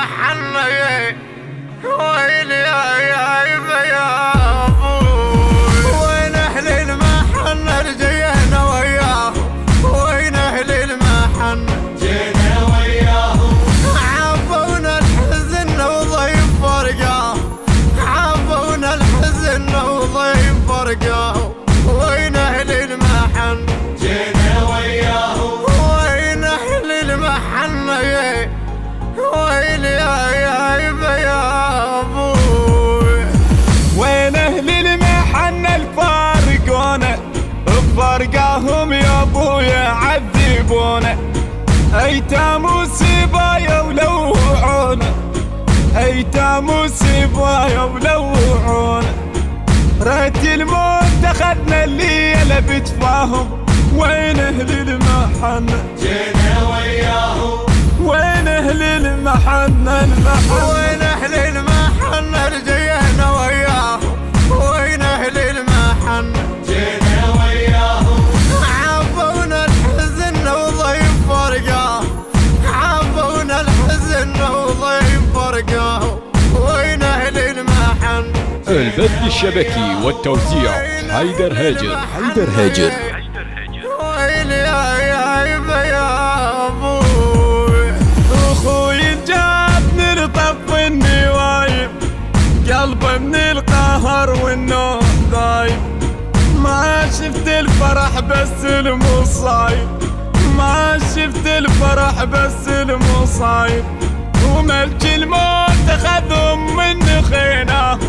المحنة ويلي يا ابوي، وين اهل المحنة رجينا وياهم، وين اهل المحنة جينا وياهم، عافونا الحزن وضيف فرقاهم، عافونا الحزن وضيف فرقاهم، وين اهل المحنة جينا وياهم، وين اهل المحنة ويلي يا ابوي، وين اهل المحنة الفارقونا بفرقاهم يا ابويا عذبونا، ايتام وسبايا ولوعونا، ايتام وسبايا ولوعونا، ريت الموت اخذنا الليلة بتفاهم، وين اهل المحنة جينا وياهم، وين اهل المحنة وين اهل المحنة رجينا وياهم، وين اهل المحنة جينا وياهم، عافونا الحزن وضيف فرقاهم، عافونا الحزن وضيف فرقاهم، وين اهل المحنة البث الشبكي والتوزيع حيدر هاجر. ويلي يا ابوي، اخوي جابني لطف النوايب، قلبي من القهر والنوم ضايب، ما شفت الفرح بس المصايب، ما شفت الفرح بس المصايب، وملك الموت اخذهم من خيناهم،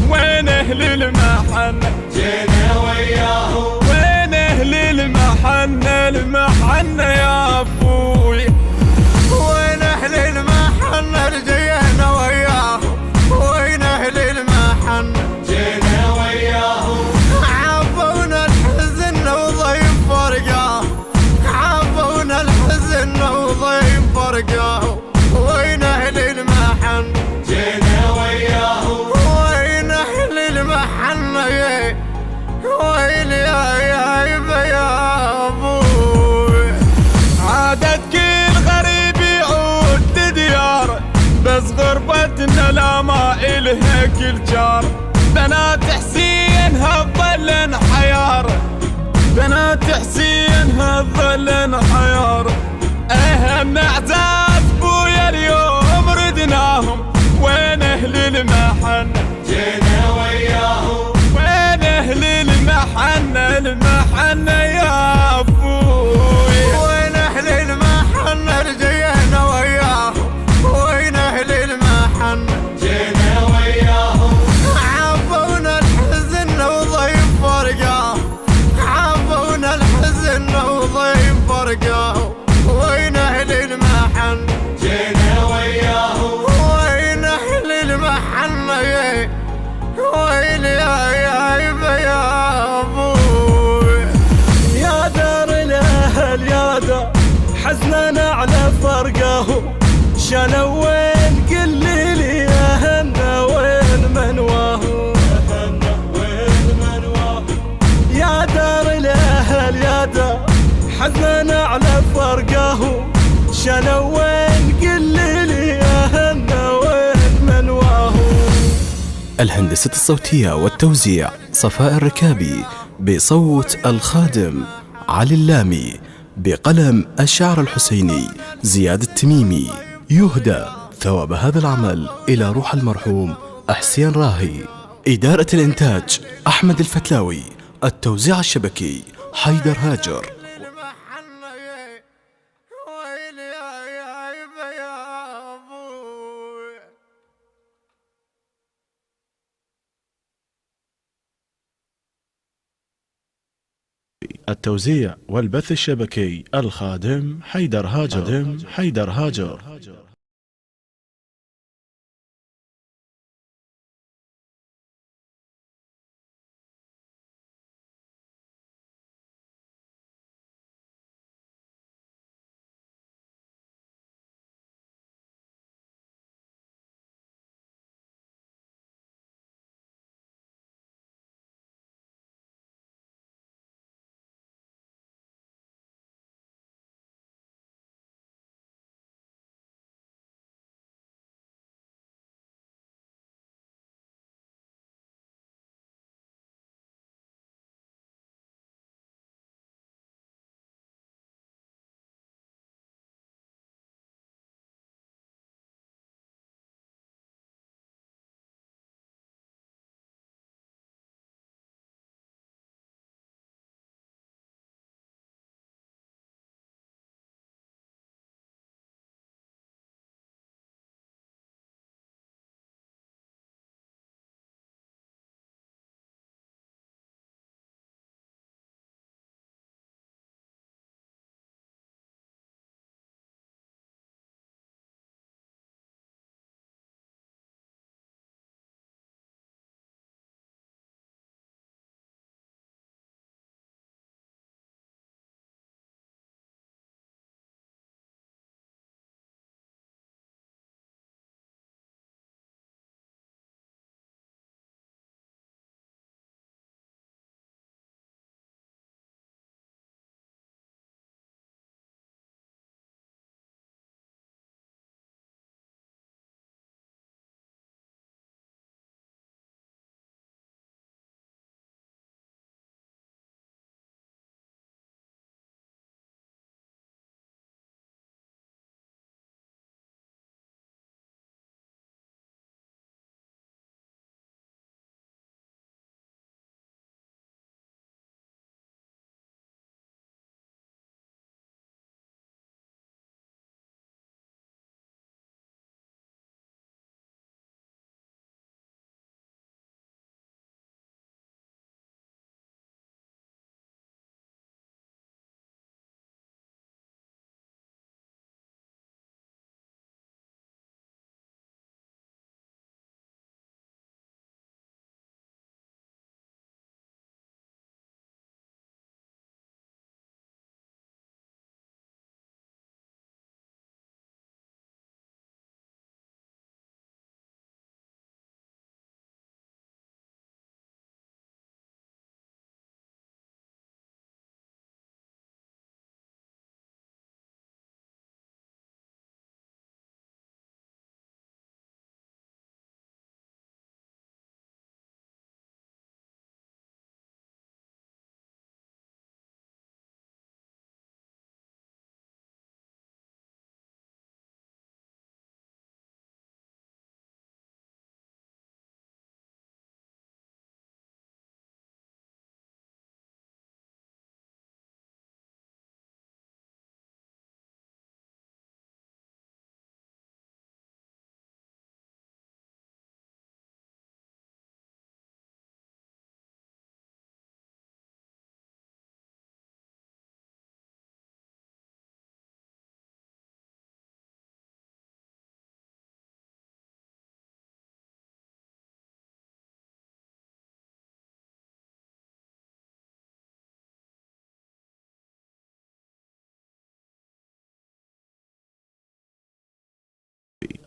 وين اهل المحنة جينا وياهم، وين اهل المحنة يا ابوي، وين اهل المحنة رجينا وياهم، وين اهل المحنة جينا وياهم، عافونا الحزن وضيف فرقاهم، عافونا الحزن وضيف فرقاهم، وين اهل المحنة جينا وياهم، وين اهل المحنة ويلي يا ابوي، عادت كل غريب يعود لدياره، بس غربتنا لا ما إلها كل جار، بنات حسين هالظلن حياره، بنات حسين هالظلن حياره، اهم اعزاز بويا اليوم ردناهم، وين اهل المحنة جينا وياهم، وين اهل المحنة يا ابوي، وين اهل المحنة رجينا وياهم، وين اهل المحنة جينا وياهم، عافونا الحزن وضيف فرقاهم، عافونا الحزن وضيف فرقاهم، وين اهل المحنة جينا وياهم، وين اهل المحنة ويلي يا ابوي، يا دار الاهل يا دار حزننا على فرقاهم، شالوا وين قل لي اهلنا وين منواهم، يا دار الاهل يا دار حزننا على فرقاهم، شالوا وين قل لي اهلنا وين منواهم. الهندسة الصوتية والتوزيع صفاء الركابي، بصوت الخادم علي اللامي، بقلم الشعر الحسيني زياد التميمي. يهدى ثواب هذا العمل إلى روح المرحوم أحسين راهي. إدارة الإنتاج أحمد الفتلاوي. التوزيع الشبكي حيدر هاجر. المحنة ويلي يا ابوي. التوزيع والبث الشبكي الخادم حيدر هاجر.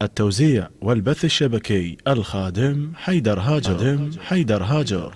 التوزيع والبث الشبكي الخادم حيدر هاجر.